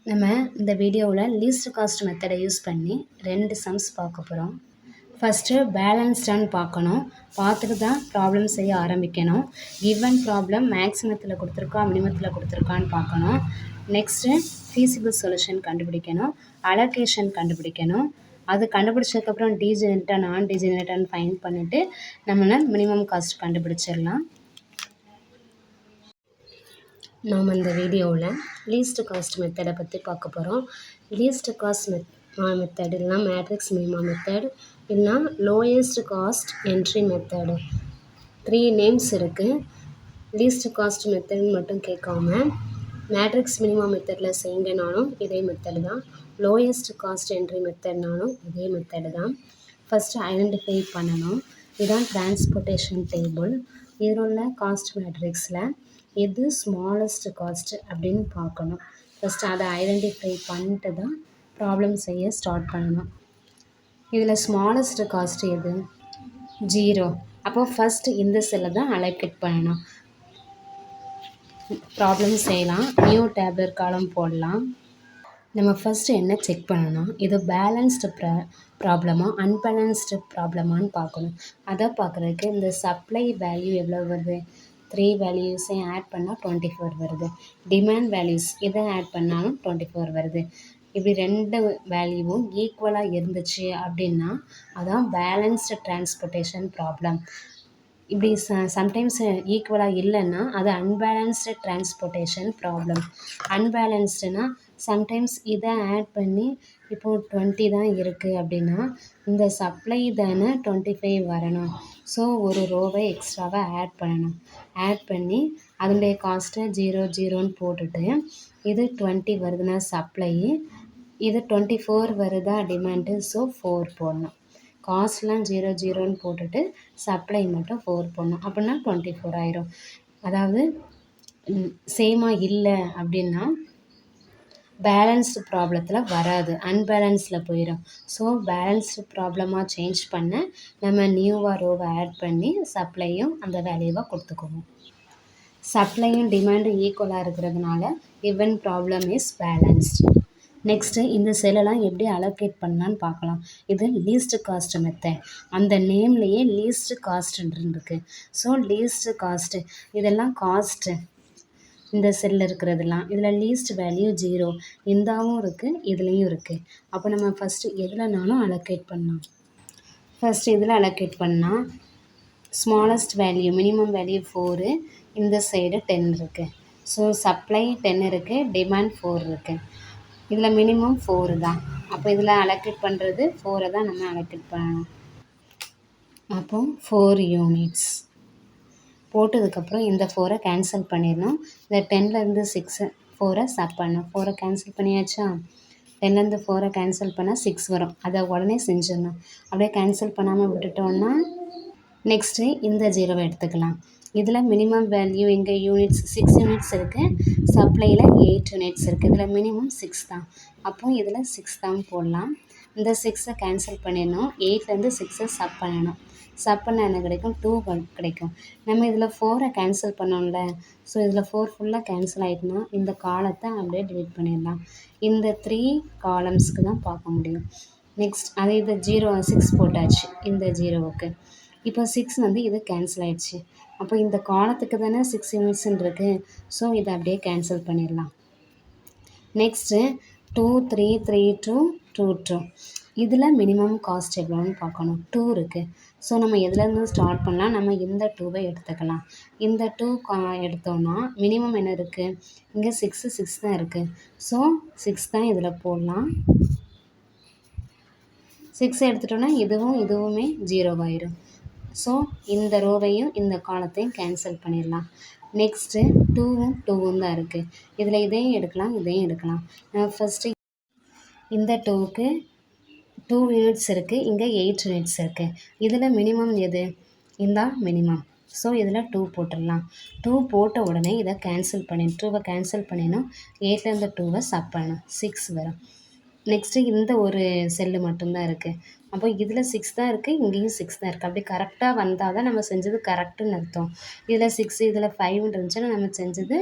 நம்ம இந்த வீடியோவில் லீஸ்ட் காஸ்ட் மெத்தடை யூஸ் பண்ணி 2 சம்ஸ் பார்க்க போகிறோம். ஃபஸ்ட்டு பேலன்ஸ்டான்னு பார்க்கணும். பார்த்துட்டு தான் ப்ராப்ளம் செய்ய ஆரம்பிக்கணும். கிவன் ப்ராப்ளம் மேக்ஸிமத்தில் கொடுத்துருக்கா மினிமத்தில் கொடுத்துருக்கான்னு பார்க்கணும். நெக்ஸ்ட்டு ஃபீஸிபிள் சொல்யூஷன் கண்டுபிடிக்கணும். அலோகேஷன் கண்டுபிடிக்கணும். அது கண்டுபிடிச்சதுக்கப்புறம் டீஜெனரேட்டாக நான் டீஜெனரேட்டான்னு ஃபைன் பண்ணிவிட்டு நம்ம மினிமம் காஸ்ட் கண்டுபிடிச்சிடலாம். நாம் இந்த வீடியோவில் லீஸ்ட் காஸ்ட் மெத்தடை பற்றி பார்க்க போகிறோம். லீஸ்ட் காஸ்ட் மெத்தட் இல்லைனா மேட்ரிக்ஸ் மினிமா மெத்தட் இல்லைனா lowest cost entry method 3 names இருக்குது. லீஸ்ட் காஸ்ட் மெத்தட்னு மட்டும் கேட்காம மேட்ரிக்ஸ் மினிமா மெத்தடில் செய்யுங்கனாலும் இதே மெத்தடு தான். லோயஸ்ட் காஸ்ட் என்ட்ரி மெத்தட்னாலும் இதே மெத்தடு தான். ஃபஸ்ட்டு ஐடென்டிஃபை பண்ணணும். இதுதான் டிரான்ஸ்போர்ட்டேஷன் டேபிள். இதில் உள்ள காஸ்ட் மேட்ரிக்ஸில் எது ஸ்மாலஸ்ட் காஸ்ட் அப்படின்னு பார்க்கணும். ஃபஸ்ட்டு அதை ஐடென்டிஃபை பண்ணிட்டு தான் ப்ராப்ளம் செய்ய ஸ்டார்ட் பண்ணணும். இதில் ஸ்மாலஸ்ட் காஸ்ட் எது? 0. அப்போது ஃபஸ்ட்டு இந்த செல்லை தான் அலோகேட் பண்ணணும். ப்ராப்ளம் செய்யலாம். நியூ டேப்லெட் காலம் போடலாம். நம்ம ஃபஸ்ட்டு என்ன செக் பண்ணணும், இது பேலன்ஸ்டு ப்ராப்ளமா அன்பேலன்ஸ்டு ப்ராப்ளமான்னு பார்க்கணும். அதை பார்க்குறதுக்கு இந்த சப்ளை வேல்யூ எவ்வளோ வருது, 3 வேல்யூஸையும் ஆட் பண்ணால் 24 வருது. டிமாண்ட் வேல்யூஸ் இதை ஆட் பண்ணாலும் 24 வருது. இப்படி 2 வேல்யூவும் ஈக்குவலாக இருந்துச்சு அப்படின்னா அதான் பேலன்ஸ்டு டிரான்ஸ்போர்ட்டேஷன் ப்ராப்ளம். இப்படி சம்டைம்ஸ் ஈக்குவலாக இல்லைன்னா அது அன்பேலன்ஸ்டு டிரான்ஸ்போர்ட்டேஷன் ப்ராப்ளம். அன்பேலன்ஸ்டுனா சம்டைம்ஸ் இதை ஆட் பண்ணி இப்போது 20 தான் இருக்குது அப்படின்னா இந்த சப்ளை தானே 25 வரணும். ஸோ ஒரு ரோவை எக்ஸ்ட்ராவாக ஆட் பண்ணணும். ஆட் பண்ணி அதனுடைய காஸ்ட்டை 0 0ன்னு போட்டுட்டு இது 20 வருதுன்னா சப்ளை, இது 24 வருதா டிமாண்டு, ஸோ 4 போடணும். காஸ்ட்லாம் 0 0ன்னு போட்டுட்டு சப்ளை மட்டும் 4 போடணும். அப்படின்னா 24 ஆயிரும். அதாவது சேமாக இல்லை அப்படின்னா பேலன்ஸ்டு ப்ராப்ளத்தில் வராது, அன்பேலன்ஸில் போயிடும். ஸோ பேலன்ஸ்டு ப்ராப்ளமாக சேஞ்ச் பண்ண நம்ம நியூவாக ரோவை ஆட் பண்ணி சப்ளையும் அந்த வேல்யூவை கொடுத்துக்குவோம். சப்ளையும் டிமாண்டும் ஈக்குவலாக இருக்கிறதுனால given problem is balanced. Next இந்த செல்லெல்லாம் எப்படி அலோகேட் பண்ணலான்னு பார்க்கலாம். இது லீஸ்ட் காஸ்ட் மெத்தட். அந்த நேம்லேயே லீஸ்ட் காஸ்ட்டுன்னு இருக்குது. ஸோ லீஸ்ட் காஸ்ட்டு இதெல்லாம் காஸ்ட்டு இந்த செல்லில் இருக்கிறதெல்லாம். இதில் லீஸ்ட் வேல்யூ 0 இந்தாவும் இருக்குது இதுலேயும் இருக்குது. அப்போ நம்ம ஃபஸ்ட்டு எதுலனாலும் அலோகேட் பண்ணலாம். ஃபஸ்ட்டு இதில் அலோகேட் பண்ணால் ஸ்மாலஸ்ட் வேல்யூ மினிமம் வேல்யூ 4, இந்த சைடு 10 இருக்குது. ஸோ சப்ளை 10 இருக்குது, டிமாண்ட் 4 இருக்குது. இதில் மினிமம் 4 தான். அப்போ இதில் அலோகேட் பண்ணுறது 4 தான் நம்ம அலோகேட் பண்ணணும். அப்போ 4 யூனிட்ஸ் போட்டதுக்கப்புறம் இந்த 4 கேன்சல் பண்ணிடணும். இந்த 10லேருந்து 6 4 சப் பண்ணணும். 4 கேன்சல் பண்ணியாச்சா? 10லேருந்து 4 கேன்சல் பண்ணால் 6 வரும். அதை உடனே செஞ்சிடணும். அப்படியே கேன்சல் பண்ணாமல் விட்டுட்டோன்னா நெக்ஸ்ட்டு இந்த 0வை எடுத்துக்கலாம். இதில் மினிமம் வேல்யூ இங்கே யூனிட்ஸ் 6 யூனிட்ஸ் இருக்குது, சப்ளையில் 8 யூனிட்ஸ் இருக்குது. இதில் மினிமம் 6 தான். அப்போ இதில் 6 தான் போடலாம். இந்த 6ஐ கேன்சல் பண்ணிடணும். 8லேருந்து 6ஐ சப் பண்ணணும். சப் பண்ண என்ன கிடைக்கும்? 2 கிடைக்கும். நம்ம இதில் 4ஐ கேன்சல் பண்ணோம்ல, ஸோ இதில் 4 ஃபுல்லாக கேன்சல் ஆகிட்டுனா இந்த காலத்தை அப்படியே டிலீட் பண்ணிடலாம். இந்த 3 காலம்ஸ்க்கு தான் பார்க்க முடியும். நெக்ஸ்ட் அதே இது 6 போட்டாச்சு இந்த 0வுக்கு. இப்போ 6 வந்து இது கேன்சல் ஆகிடுச்சு. அப்போ இந்த காலத்துக்கு தானே 6 யூனிட்ஸ்ன்னு இருக்குது. ஸோ இதை அப்படியே கேன்சல் பண்ணிடலாம். நெக்ஸ்ட்டு 2 3 3 2 2 2 இதில் மினிமம் காஸ்ட் எவ்வளோன்னு பார்க்கணும். 2 இருக்குது. ஸோ நம்ம எதுலேருந்து ஸ்டார்ட் பண்ணலாம், நம்ம இந்த 2வை எடுத்துக்கலாம். இந்த 2 எடுத்தோன்னா மினிமம் என்ன இருக்குது, இங்கே 6 தான் இருக்குது. ஸோ 6 தான் இதில் போடலாம். 6 எடுத்துட்டோன்னா இதுவுமே 0 ஆயிரும். ஸோ இந்த ரோவையும் இந்த காலத்தையும் கேன்சல் பண்ணிடலாம். நெக்ஸ்ட்டு 2வும் தான் இருக்குது. இதில் இதையும் எடுக்கலாம் இதையும் எடுக்கலாம். ஃபஸ்ட்டு இந்த 2க்கு 2 யூனிட்ஸ் இருக்குது, இங்கே 8 யூனிட்ஸ் இருக்குது. இதில் மினிமம் எது? இந்த மினிமம். ஸோ இதில் 2 போட்டுடலாம். 2 போட்ட உடனே இதை கேன்சல் பண்ணி 2வை கேன்சல் பண்ணிடணும். 8லேருந்து 2வை சப் பண்ணணும். 6 வரும். நெக்ஸ்ட்டு இந்த ஒரு செல்லு மட்டும் தான் இருக்குது. அப்போ இதில் 6 தான் இருக்குது, இங்கேயும் 6 தான் இருக்குது. அப்படி கரெக்டாக வந்தால் தான் நம்ம செஞ்சது கரெக்டுன்னு அர்த்தம். இதில் 6 இதில் 5ன்னு இருந்துச்சுன்னா நம்ம செஞ்சது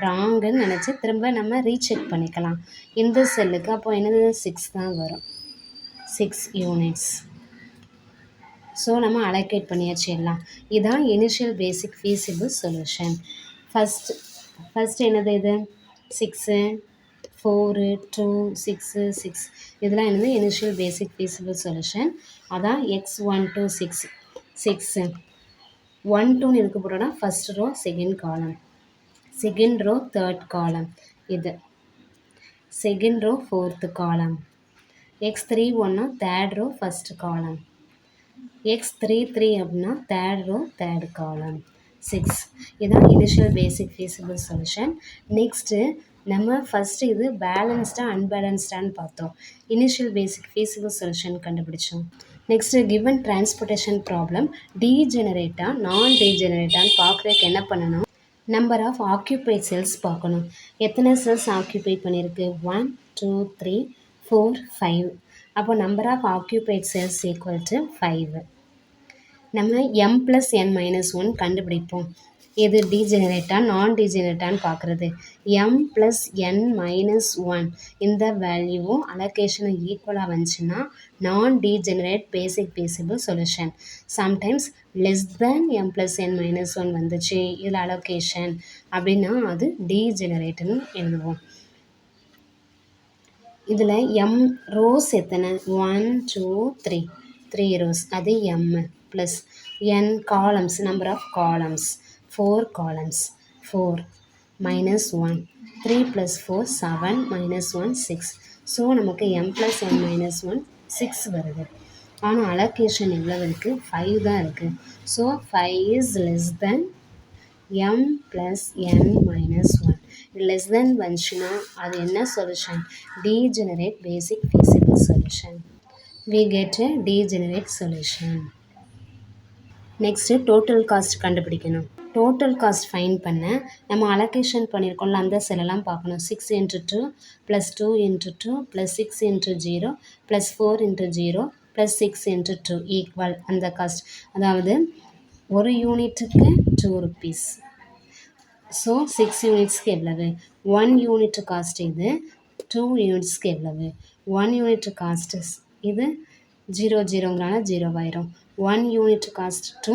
ராங்குன்னு நினச்சி திரும்ப நம்ம ரீசெக் பண்ணிக்கலாம். இந்த செல்லுக்கு அப்போ என்னது 6 தான் வரும், 6 யூனிட்ஸ். ஸோ நம்ம அலோகேட் பண்ணியாச்சு எல்லாம். இதுதான் இனிஷியல் பேசிக் ஃபீஸிபிள் சொல்யூஷன். ஃபஸ்ட் என்னது இது 6 4 2 6 6 இதெல்லாம் என்னது இனிஷியல் பேசிக் ஃபீஸிபிள் சொல்யூஷன். அதான் x1 to 6 6 1 2ன்னு இருக்க போகிறோன்னா first row second column, second row third column, இது செகண்ட் ரோ ஃபோர்த் காலம், x31 தேர்ட் ரோ ஃபஸ்ட் காலம், x33 அப்படின்னா தேர்ட் ரோ தேர்ட் காலம், 6. இதுதான் இனிஷியல் பேசிக் ஃபீஸிபிள் சொல்யூஷன். நெக்ஸ்ட்டு நம்ம ஃபஸ்ட்டு இது பேலன்ஸ்டாக அன்பேலன்ஸ்டான்னு பார்த்தோம். இனிஷியல் பேசிக் ஃபீஸிபிள் சொல்யூஷன் கண்டுபிடிச்சோம். நெக்ஸ்ட்டு கிவன் டிரான்ஸ்போர்ட்டேஷன் ப்ராப்ளம் டீஜெனரேட்டாக நான் டீஜெனரேட்டான்னு பார்க்குறதுக்கு என்ன பண்ணணும், நம்பர் ஆஃப் ஆக்யூபைட் செல்ஸ் பார்க்கணும். எத்தனை செல்ஸ் ஆக்யூபை பண்ணியிருக்கு 1 2 3 4 5. அப்போ number of occupied cells equal to 5. நம்ம m+n-1 கண்டுபிடிப்போம். எது டீஜெனரேட்டாக நான் டீஜெனரேட்டான்னு பார்க்குறது. m+n-1 இந்த வேல்யூவும் அலோகேஷனும் ஈக்குவலாக வந்துச்சுன்னா நான் degenerate basic feasible solution. Sometimes less than m+n-1 வந்துச்சு இதில் அலோகேஷன் அப்படின்னா அது டீஜெனரேட்டுன்னு எழுதுவோம். இதில் எம் ரோஸ் எத்தனை 1 2 3 3 ரோஸ், அது m plus n columns, number of columns 4 columns 4 -1 3 + 4 7 -1 6. So நமக்கு m+n-1 6 வருது. ஆனால் அலோகேஷன் எவ்வளோ இருக்குது 5 தான் இருக்குது. So 5 is less than m+n-1. Less than வந்துச்சுன்னா அது என்ன solution, degenerate basic feasible solution. we get a degenerate solution. Next total cost கண்டுபிடிக்கணும். டோட்டல் காஸ்ட் ஃபைன் பண்ண நம்ம அலோகேஷன் பண்ணியிருக்கோம்ல அந்த செல்லெல்லாம் பார்க்கணும். 6 × 2 + 2 × 2 + 6 × 0 + 4 × 0 + 6 × 2 ஈக்குவல் அந்த காஸ்ட். அதாவது ஒரு யூனிட்டுக்கு 2 rupees. ஸோ 6 யூனிட்ஸ்க்கு எவ்வளவு, 1 யூனிட் காஸ்ட் இது 2 யூனிட்ஸ்க்கு எவ்வளவு, 1 யூனிட் காஸ்ட் இது 0 0ங்கிறனால 0 ஆயிரும். 1 யூனிட் காஸ்ட் டு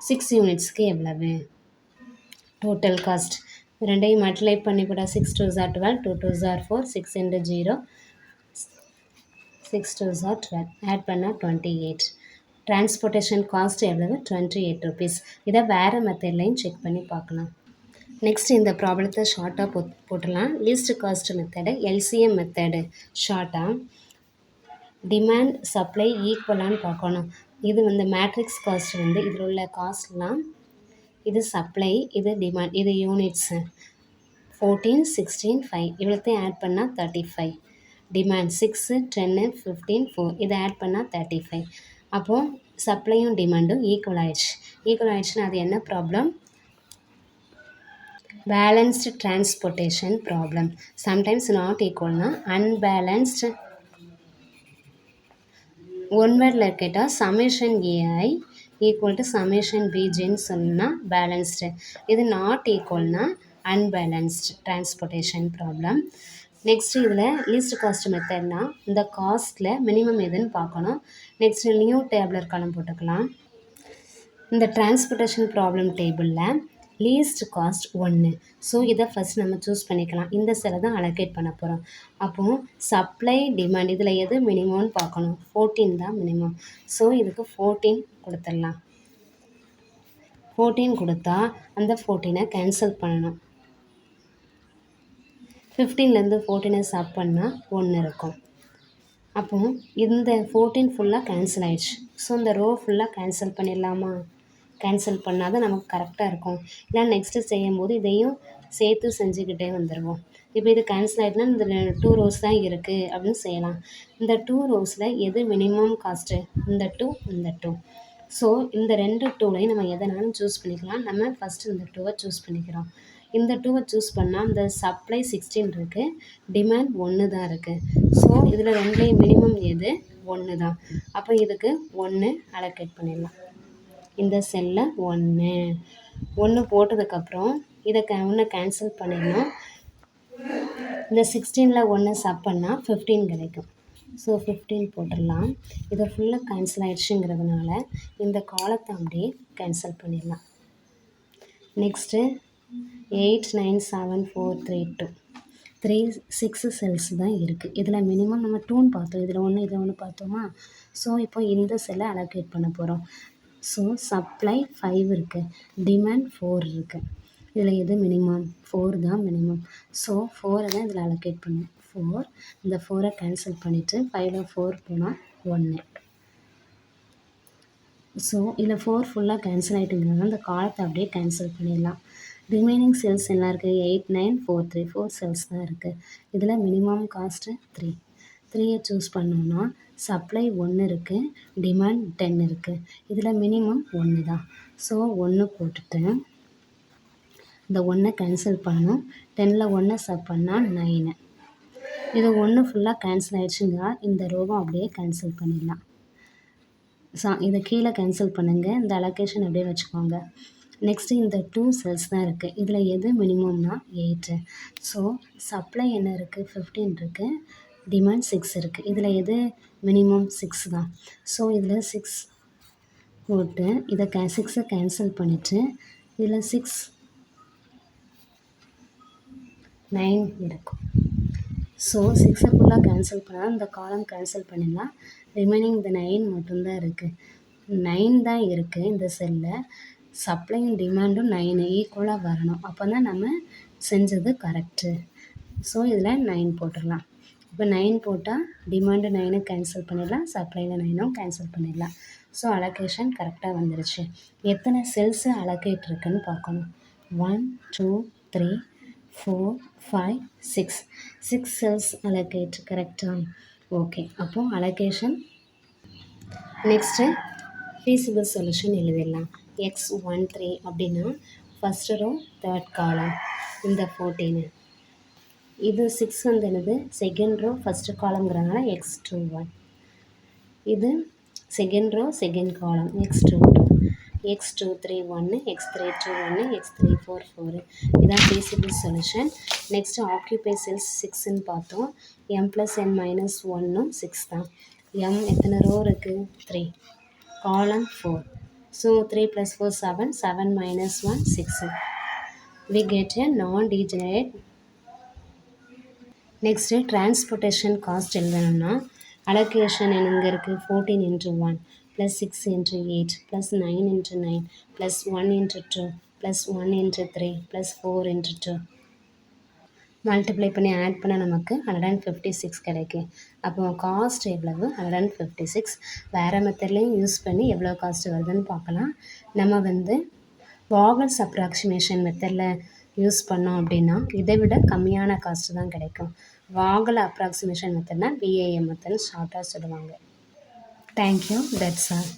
6 யூனிட்ஸ்க்கு எவ்வளவு டோட்டல் காஸ்ட். ரெண்டையும் மல்டிப்ளை பண்ணி போட 6 2s are 12 2 2s are 4 6 × 0 6 2s are 12 add பண்ணால் 28. டிரான்ஸ்போர்ட்டேஷன் காஸ்ட் எவ்வளவு 28 rupees. இதை வேறு மெத்தட்லையும் செக் பண்ணி பார்க்கலாம். நெக்ஸ்ட் இந்த ப்ராப்ளத்தை ஷார்ட்டாக போட்டுடலாம். Least cost method, LCM method ஷார்ட்டாக. டிமாண்ட் சப்ளை ஈக்குவலான்னு பார்க்கணும். இது வந்து மேட்ரிக்ஸ் காஸ்ட் வந்து இதில் உள்ள காஸ்ட்லாம், இது சப்ளை, இது டிமாண்ட், இது யூனிட்ஸு 14 16 5 இவ்வளோத்தையும் ஆட் பண்ணால் 35. டிமாண்ட் 6 10 15 4 இதை ஆட் பண்ணால் 35. அப்போது சப்ளையும் டிமாண்டும் ஈக்குவல் ஆயிடுச்சு. ஈக்குவல் ஆயிடுச்சுன்னா அது என்ன problem, balanced transportation problem. Sometimes not ஈக்குவல்னால் அன்பேலன்ஸ்டு. ஒன் வேர்டில் கேட்டால் summation AI equal to summation பிஜின்னு சொன்னால் பேலன்ஸ்டு. இது நாட் ஈக்குவல்னால் அன்பேலன்ஸ்டு டிரான்ஸ்போர்ட்டேஷன் ப்ராப்ளம். நெக்ஸ்ட்டு இதில் லீஸ்ட் காஸ்ட் மெத்தட்னா இந்த காஸ்ட்டில் மினிமம் எதுன்னு பார்க்கணும். நெக்ஸ்ட்டு நியூ டேபிளர் காலம் போட்டுக்கலாம். இந்த டிரான்ஸ்போர்ட்டேஷன் ப்ராப்ளம் டேபிளில் லீஸ்ட் காஸ்ட் 1. ஸோ இதை ஃபஸ்ட் நம்ம சூஸ் பண்ணிக்கலாம். இந்த செல்லை தான் அலோகேட் பண்ண போகிறோம். அப்போது சப்ளை டிமாண்ட் இதில் எது மினிமம்னு பார்க்கணும். 14 தான் மினிமம். ஸோ இதுக்கு 14 கொடுத்துடலாம். 14 கொடுத்தா அந்த 14 கேன்சல் பண்ணணும். 15லேருந்து 14 சப் பண்ணால் 1 இருக்கும். அப்போது இந்த 14 ஃபுல்லாக கேன்சல் ஆயிடுச்சு. ஸோ இந்த ரோ ஃபுல்லாக கேன்சல் பண்ணிடலாமா, கேன்சல் பண்ணால் தான் நமக்கு கரெக்டாக இருக்கும். இல்லை நெக்ஸ்ட்டு செய்யும்போது இதையும் சேர்த்து செஞ்சுக்கிட்டே வந்துடுவோம். இப்போ இது கேன்சல் ஆகிட்டுனா இந்த 2 ரோஸ் தான் இருக்குது அப்படின்னு செய்யலாம். இந்த 2 ரோஸில் எது மினிமம் காஸ்ட்டு, இந்த 2 இந்த 2. ஸோ இந்த 2 2லையும் நம்ம எதனாலும் சூஸ் பண்ணிக்கலாம். நம்ம ஃபஸ்ட்டு இந்த 2வை சூஸ் பண்ணிக்கிறோம். இந்த 2வை சூஸ் பண்ணால் இந்த சப்ளை 16 இருக்குது, டிமாண்ட் 1 தான் இருக்குது. ஸோ இதில் ரெண்டுலேயும் மினிமம் எது? 1 தான். அப்போ இதுக்கு 1 அலோகேட் பண்ணிடலாம். இந்த செல்லில் 1 போட்டதுக்கப்புறம் இதை 1 கேன்சல் பண்ணிடணும். இந்த 16ல் 1 சப் பண்ணால் 15 கிடைக்கும். ஸோ 15 போட்டுடலாம். இதை ஃபுல்லாக கேன்சல் ஆகிடுச்சுங்கிறதுனால இந்த காலத்தை அப்படியே கேன்சல் பண்ணிடலாம். நெக்ஸ்ட்டு 8 9 7 4 3 2 6 செல்ஸ் தான் இருக்குது. இதில் மினிமம் நம்ம 2ன்னு பார்த்தோம், இதில் 1 இதில் 1 பார்த்தோமா. ஸோ இப்போ இந்த செல்லை அலோகேட் பண்ண போகிறோம். ஸோ சப்ளை 5 இருக்குது, டிமாண்ட் 4 இருக்குது. இதில் எது மினிமம்? 4 தான் மினிமம். ஸோ 4 தான் இதில் அலோகேட் பண்ணும். 4 இந்த 4 கேன்சல் பண்ணிவிட்டு 5ல் 4 போனால் 1. ஸோ இதில் 4 ஃபுல்லாக கேன்சல் ஆகிட்டுங்கிறதுனால இந்த காலத்தை அப்படியே கேன்சல் பண்ணிடலாம். ரிமைனிங் செல்ஸ் என்ன இருக்குது? 8 9 4 3 4 செல்ஸ் தான் இருக்குது. இதில் மினிமம் காஸ்ட்டு 3யை சூஸ் பண்ணோன்னா சப்ளை 1 இருக்குது, டிமாண்ட் 10 இருக்குது. இதில் மினிமம் 1 தான். ஸோ 1 போட்டுட்டு இந்த 1 கேன்சல் பண்ணணும். 10ல் 1 சப் பண்ணால் 9. இது 1 ஃபுல்லாக கேன்சல் ஆகிடுச்சுங்க. இந்த ரோவை அப்படியே கேன்சல் பண்ணிடலாம். இதை கீழே கேன்சல் பண்ணுங்கள். இந்த அலோகேஷன் அப்படியே வச்சுக்கோங்க. நெக்ஸ்ட்டு இந்த 2 செல்ஸ் தான் இருக்குது. இதில் எது மினிமம்னா 8. ஸோ சப்ளை என்ன இருக்குது? 15 இருக்குது, டிமாண்ட் 6 இருக்குது. இதில் எது மினிமம்? 6 தான். ஸோ இதில் 6 போட்டு இதை 6ஐ கேன்சல் பண்ணிவிட்டு இதில் 6 9 இருக்கும். ஸோ 6ஐ ஃபுல்லாக கேன்சல் பண்ணால் இந்த காலம் கேன்சல் பண்ணிடலாம். ரிமைனிங் இந்த 9 மட்டும்தான் இருக்குது. 9 தான் இருக்குது இந்த செல்லில். சப்ளையும் டிமாண்டும் 9 ஈக்குவலாக வரணும். அப்போ தான் நம்ம செஞ்சது கரெக்டு. ஸோ இதில் 9 போட்டுடலாம். இப்போ 9 போட்டால் டிமாண்டு 9 கேன்சல் பண்ணிடலாம், சப்ளையில் 9ம் கேன்சல் பண்ணிடலாம். ஸோ அலோகேஷன் கரெக்டாக வந்துடுச்சு. எத்தனை செல்ஸு அலோகேட் இருக்குன்னு பார்க்கணும். 1 2 3 4 5 6 செல்ஸ் அலோகேட். கரெக்டாக? ஓகே. அப்போது அலோகேஷன். நெக்ஸ்ட்டு feasible சொல்யூஷன் எழுதிடலாம். x13 அப்படின்னா ஃபஸ்ட்டு ரோ 3rd காலம் இந்த 14. இது 6 வந்து என்னது? செகண்ட் ரோ ஃபஸ்ட்டு காலம்ங்கிறதுனால x21. இது செகண்ட் ரோ செகண்ட் காலம் x22, x23 1, x32 1, x34 4. இதான் feasible solution. Next occupy cells 6ன்னு பார்த்தோம். m+n-1ம் 6 தான். m எத்தனை ரோ இருக்குது? 3. column 4. So 3 plus 4 7, 7 minus 1 6. We get a non-degenerate. Next transportation cost எழுதணும்னா allocation எங்க இருக்குது? 14 into 1 plus 6 into 8 plus 9 into 9 plus 1 into 2 plus 1 into 3 plus 4 into 2. Multiply பண்ணி ஆட் பண்ண நமக்கு 156 கிடைக்கும். அப்போ காஸ்ட் எவ்வளவு? 156. வேறு மெத்தட்லேயும் யூஸ் பண்ணி எவ்வளோ காஸ்ட் வருதுன்னு பார்க்கலாம். நம்ம வந்து வாகல்ஸ் அப்ராக்சிமேஷன் மெத்தடில் யூஸ் பண்ணோம் அப்படின்னா இதை விட கம்மியான காஸ்ட்டு தான் கிடைக்கும். வாகல் அப்ராக்சிமேஷன் மெத்தட்னா VAM மெத்தட்னு ஷார்ட்டாக சொல்லுவாங்க. தேங்க்யூ. That's all.